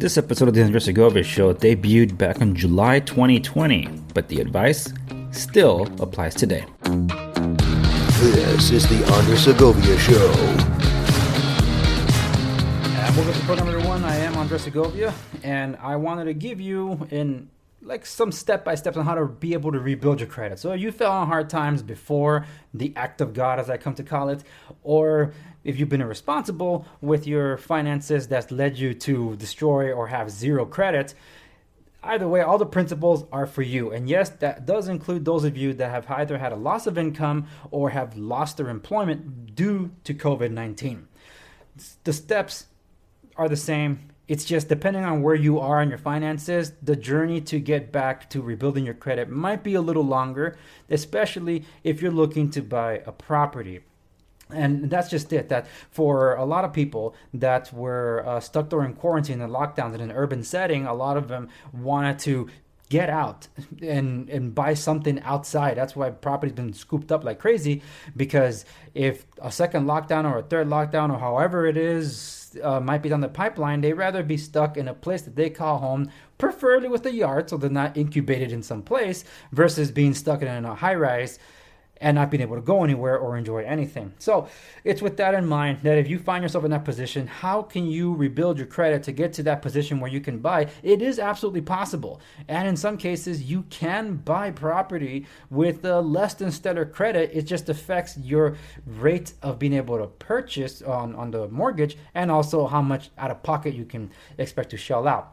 This episode of the Andres Segovia Show debuted back in July 2020, but the advice still applies today. This is the Andres Segovia Show. And welcome to program number 1. I am Andres Segovia, and I wanted to give you some step-by-steps on how to be able to rebuild your credit. So if you fell on hard times before the act of God, as I come to call it, or if you've been irresponsible with your finances that's led you to destroy or have zero credit, either way, all the principles are for you. And yes, that does include those of you that have either had a loss of income or have lost their employment due to COVID-19. The steps are the same. It's just depending on where you are in your finances, the journey to get back to rebuilding your credit might be a little longer, especially if you're looking to buy a property. And that's just it, that for a lot of people that were stuck during quarantine and lockdowns in an urban setting, a lot of them wanted to get out and buy something outside. That's why property's been scooped up like crazy, because if a second lockdown or a third lockdown or however it is might be down the pipeline, they'd rather be stuck in a place that they call home, preferably with a yard so they're not incubated in some place, versus being stuck in a high rise and not being able to go anywhere or enjoy anything. So it's with that in mind that if you find yourself in that position, how can you rebuild your credit to get to that position where you can buy? It is absolutely possible. And in some cases, you can buy property with less than stellar credit. It just affects your rate of being able to purchase on the mortgage, and also how much out of pocket you can expect to shell out.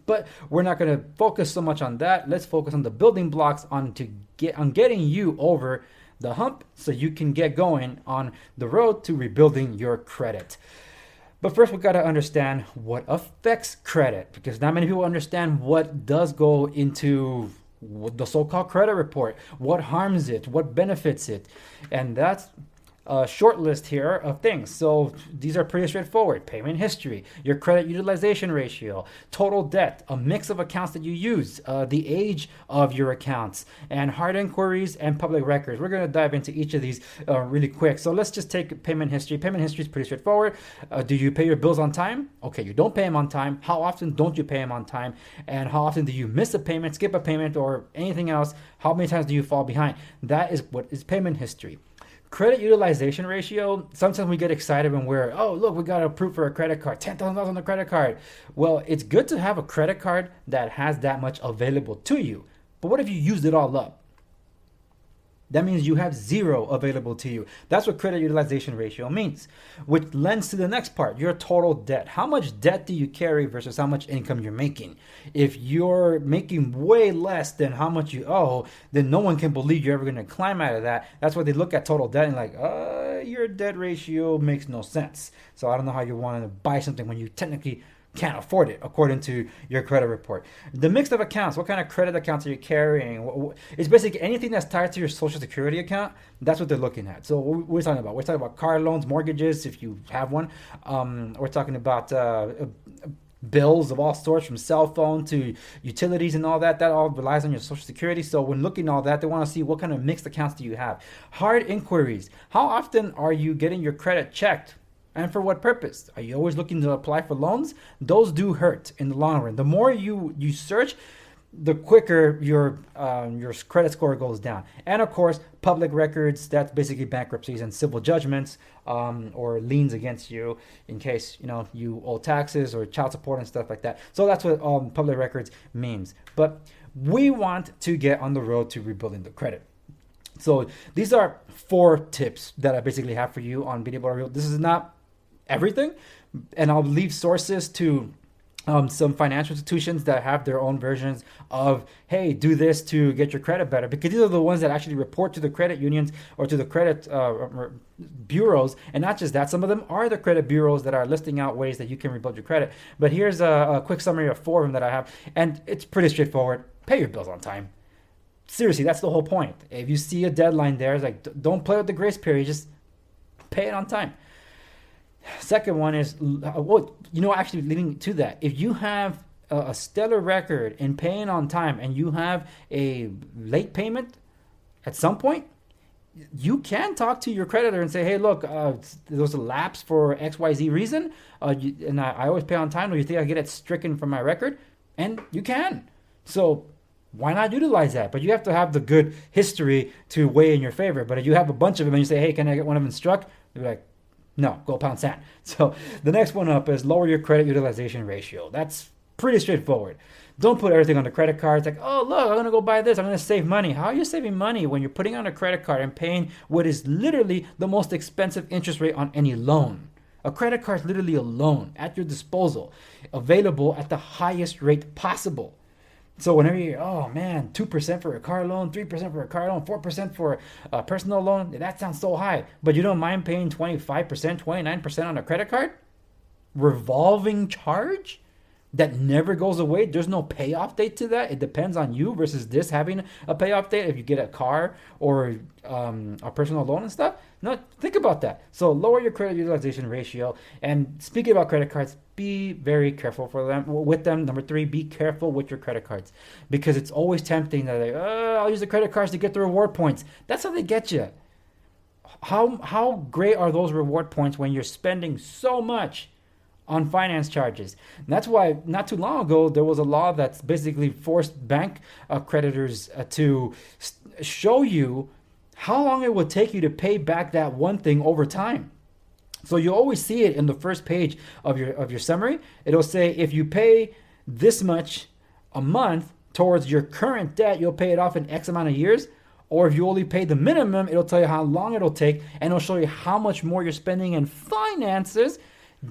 But we're not going to focus so much on that. Let's focus on the building blocks on getting you over the hump so you can get going on the road to rebuilding your credit. But first, we've got to understand what affects credit, because not many people understand what does go into the so-called credit report, what harms it, what benefits it. And that's a short list here of things. So these are pretty straightforward. Payment history, your credit utilization ratio, total debt, a mix of accounts that you use, the age of your accounts, and hard inquiries and public records. We're going to dive into each of these really quick. So let's just take payment history. Payment history is pretty straightforward. Do you pay your bills on time? Okay, you don't pay them on time. How often don't you pay them on time? And how often do you miss a payment, skip a payment, or anything else? How many times do you fall behind? That is what is payment history. Credit utilization ratio, sometimes we get excited when we got approved for a credit card, $10,000 on the credit card. Well, it's good to have a credit card that has that much available to you. But what if you used it all up? That means you have zero available to you. That's what credit utilization ratio means, which lends to the next part, your total debt. How much debt do you carry versus how much income you're making? If you're making way less than how much you owe, then no one can believe you're ever going to climb out of that. That's why they look at total debt and your debt ratio makes no sense. So I don't know how you want to buy something when you technically can't afford it, according to your credit report. The mix of accounts, what kind of credit accounts are you carrying? It's basically anything that's tied to your social security account. That's what they're looking at. So what we're talking about, car loans, mortgages, if you have one. We're talking about bills of all sorts, from cell phone to utilities and all that. That all relies on your social security. So when looking at all that, they want to see what kind of mixed accounts do you have. Hard inquiries. How often are you getting your credit checked? And for what purpose? Are you always looking to apply for loans? Those do hurt in the long run. The more you search, the quicker your credit score goes down. And of course, public records, that's basically bankruptcies and civil judgments, or liens against you in case you owe taxes or child support and stuff like that. So that's what public records means. But we want to get on the road to rebuilding the credit. So these are 4 tips that I basically have for you on being able to rebuild. This is not everything, and I'll leave sources to some financial institutions that have their own versions of, hey, do this to get your credit better, because these are the ones that actually report to the credit unions or to the credit bureaus. And not just that, some of them are the credit bureaus that are listing out ways that you can rebuild your credit. But here's a quick summary of 4 of them that I have, and it's pretty straightforward. Pay your bills on time. Seriously, that's the whole point. If you see a deadline there, it's like, don't play with the grace period, just pay it on time. Second one is, actually leading to that, if you have a stellar record in paying on time and you have a late payment at some point, you can talk to your creditor and say, hey, look, there was a lapse for XYZ reason, and I always pay on time. Do you think I get it stricken from my record? And you can. So why not utilize that? But you have to have the good history to weigh in your favor. But if you have a bunch of them and you say, hey, can I get one of them struck? They're like, no, go pound sand. So the next one up is lower your credit utilization ratio. That's pretty straightforward. Don't put everything on the credit card. It's like, oh, look, I'm going to go buy this. I'm going to save money. How are you saving money when you're putting on a credit card and paying what is literally the most expensive interest rate on any loan? A credit card is literally a loan at your disposal, available at the highest rate possible. So whenever you're, oh man, 2% for a car loan, 3% for a car loan, 4% for a personal loan, that sounds so high. But you don't mind paying 25%, 29% on a credit card? Revolving charge? That never goes away. There's no payoff date to that. It depends on you versus this having a payoff date if you get a car or a personal loan and stuff. No, think about that. So lower your credit utilization ratio. And speaking about credit cards, be very careful with them. Number 3, be careful with your credit cards, because it's always tempting that I'll use the credit cards to get the reward points. That's how they get you. How great are those reward points when you're spending so much on finance charges? And that's why not too long ago there was a law that's basically forced bank creditors to show you how long it would take you to pay back that one thing over time. So you always see it in the first page of your summary. It'll say if you pay this much a month towards your current debt, you'll pay it off in X amount of years. Or if you only pay the minimum, it'll tell you how long it'll take, and it'll show you how much more you're spending in finances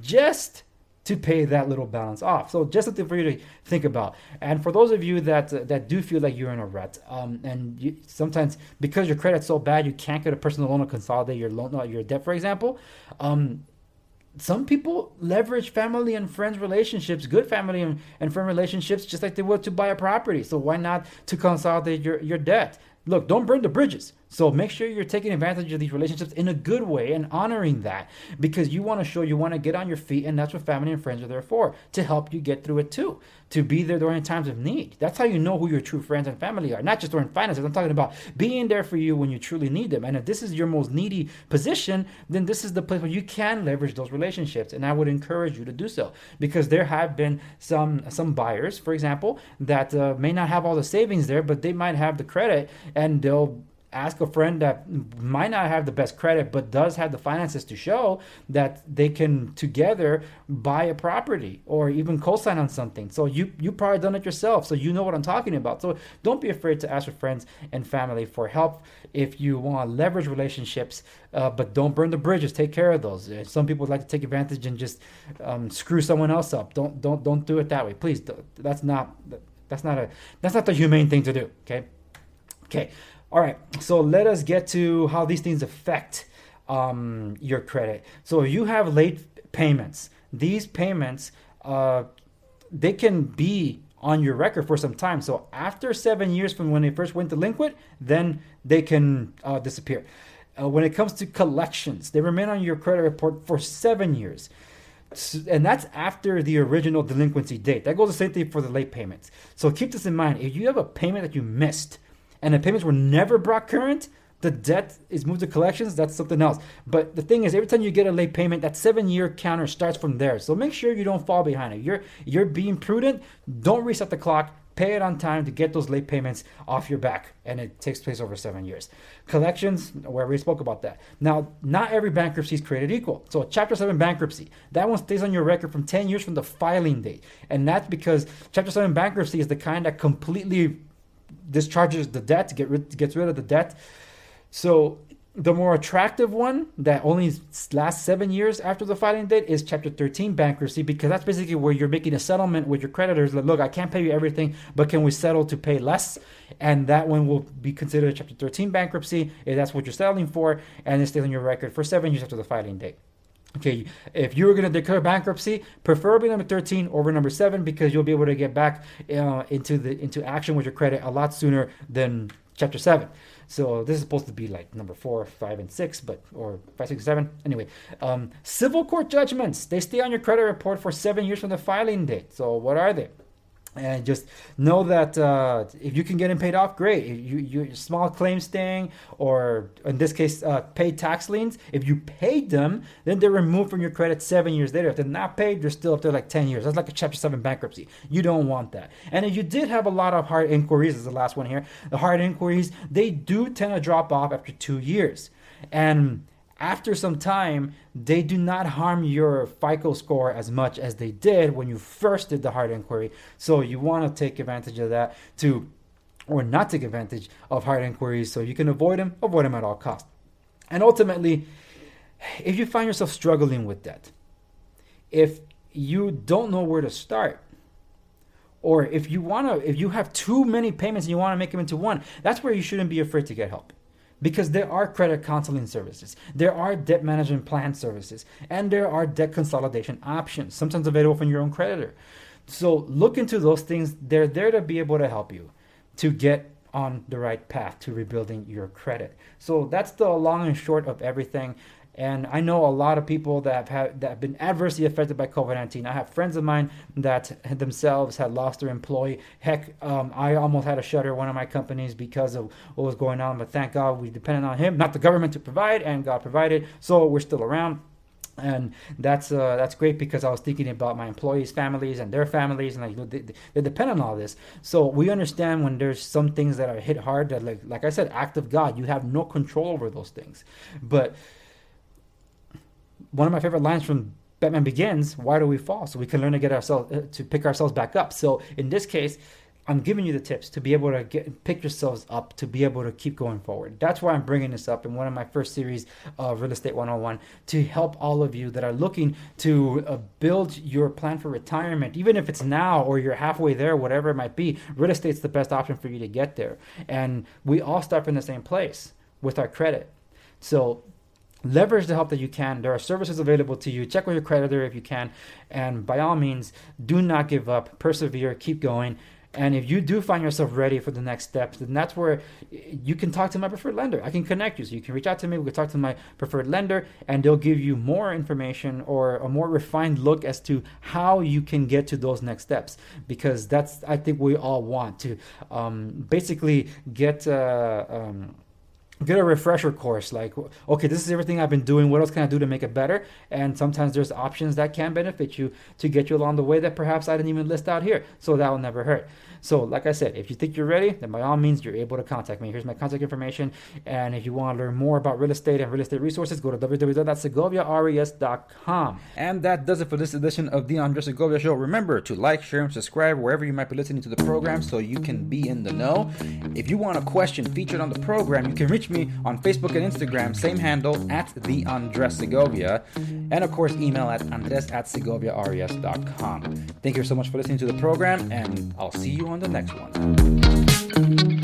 just to pay that little balance off. So just something for you to think about. And for those of you that do feel like you're in a rut, and you, sometimes because your credit's so bad you can't get a personal loan to consolidate your debt, for example, some people leverage family and friends relationships, good family and friend relationships, just like they would to buy a property. So why not to consolidate your debt? Look, don't burn the bridges. So make sure you're taking advantage of these relationships in a good way and honoring that, because you want to show you want to get on your feet, and that's what family and friends are there for, to help you get through it too, to be there during times of need. That's how you know who your true friends and family are, not just during finances. I'm talking about being there for you when you truly need them. And if this is your most needy position, then this is the place where you can leverage those relationships. And I would encourage you to do so, because there have been some buyers, for example, that may not have all the savings there, but they might have the credit, and they'll ask a friend that might not have the best credit but does have the finances to show that they can together buy a property or even co-sign on something. So you probably done it yourself, so you know what I'm talking about. So don't be afraid to ask your friends and family for help if you want to leverage relationships, but don't burn the bridges. Take care of those. Some people like to take advantage and just screw someone else up. Don't do it that way, please. That's not the humane thing to do. Okay. All right, so let us get to how these things affect your credit. So if you have late payments, these payments, they can be on your record for some time. So after 7 years from when they first went delinquent, then they can disappear. When it comes to collections, they remain on your credit report for 7 years. And that's after the original delinquency date. That goes the same thing for the late payments. So keep this in mind. If you have a payment that you missed, and the payments were never brought current, the debt is moved to collections, that's something else. But the thing is, every time you get a late payment, that 7-year counter starts from there. So make sure you don't fall behind it. You're being prudent. Don't reset the clock. Pay it on time to get those late payments off your back. And it takes place over 7 years. Collections, where we spoke about that. Now, not every bankruptcy is created equal. So Chapter 7 bankruptcy, that one stays on your record from 10 years from the filing date. And that's because Chapter 7 bankruptcy is the kind that completely discharges the debt, gets rid of the debt. So the more attractive one that only lasts 7 years after the filing date is Chapter 13 bankruptcy, because that's basically where you're making a settlement with your creditors. Like, look, I can't pay you everything, but can we settle to pay less? And that one will be considered a Chapter 13 bankruptcy if that's what you're settling for, and it stays on your record for 7 years after the filing date. Okay, if you were going to declare bankruptcy, preferably number 13 over number 7, because you'll be able to get back into action with your credit a lot sooner than Chapter 7. So this is supposed to be like number 4, 5, and 6, or 5, 6, 7. Anyway, civil court judgments, they stay on your credit report for 7 years from the filing date. So what are they? And just know that if you can get them paid off, great. If you small claims thing, or in this case, paid tax liens, if you paid them, then they're removed from your credit 7 years later. If they're not paid, they're still up there like 10 years. That's like a Chapter 7 bankruptcy. You don't want that. And if you did have a lot of hard inquiries, this is the last one here, the hard inquiries, they do tend to drop off after 2 years. And after some time, they do not harm your FICO score as much as they did when you first did the hard inquiry. So you want to take advantage of that or not take advantage of hard inquiries so you can avoid them at all costs. And ultimately, if you find yourself struggling with debt, if you don't know where to start, or if you have too many payments and you want to make them into one, that's where you shouldn't be afraid to get help. Because there are credit counseling services, there are debt management plan services, and there are debt consolidation options, sometimes available from your own creditor. So look into those things. They're there to be able to help you to get on the right path to rebuilding your credit. So that's the long and short of everything. And I know a lot of people that have been adversely affected by COVID-19. I have friends of mine that themselves had lost their employee. Heck, I almost had to shutter one of my companies because of what was going on. But thank God we depended on him, not the government, to provide, and God provided. So we're still around. And that's great, because I was thinking about my employees' families and their families, and they depend on all this. So we understand when there's some things that are hit hard that, like I said, act of God, you have no control over those things. But one of my favorite lines from Batman Begins, why do we fall? So we can learn to to pick ourselves back up. So in this case, I'm giving you the tips to be able to pick yourselves up, to be able to keep going forward. That's why I'm bringing this up in one of my first series of Real Estate 101, to help all of you that are looking to build your plan for retirement. Even if it's now or you're halfway there, whatever it might be, real estate's the best option for you to get there. And we all start from the same place with our credit. So leverage the help that you can. There are services available to you. Check with your creditor if you can. And by all means, do not give up. Persevere. Keep going. And if you do find yourself ready for the next steps, then that's where you can talk to my preferred lender. I can connect you. So you can reach out to me. We can talk to my preferred lender, and they'll give you more information or a more refined look as to how you can get to those next steps. Because that's, I think, we all want to basically get a refresher course, like, okay, this is everything I've been doing, what else can I do to make it better? And sometimes there's options that can benefit you to get you along the way that perhaps I didn't even list out here. So that will never hurt. So like I said, if you think you're ready, then by all means, you're able to contact me. Here's my contact information. And if you want to learn more about real estate and real estate resources, go to www.segoviares.com. And that does it for this edition of the Andres Segovia Show. Remember to like, share, and subscribe wherever you might be listening to the program so you can be in the know. If you want a question featured on the program, you can reach me on Facebook and Instagram, same handle, at the Andres Segovia. And of course, email at andres@segoviares.com. Thank you so much for listening to the program, and I'll see you on the next one.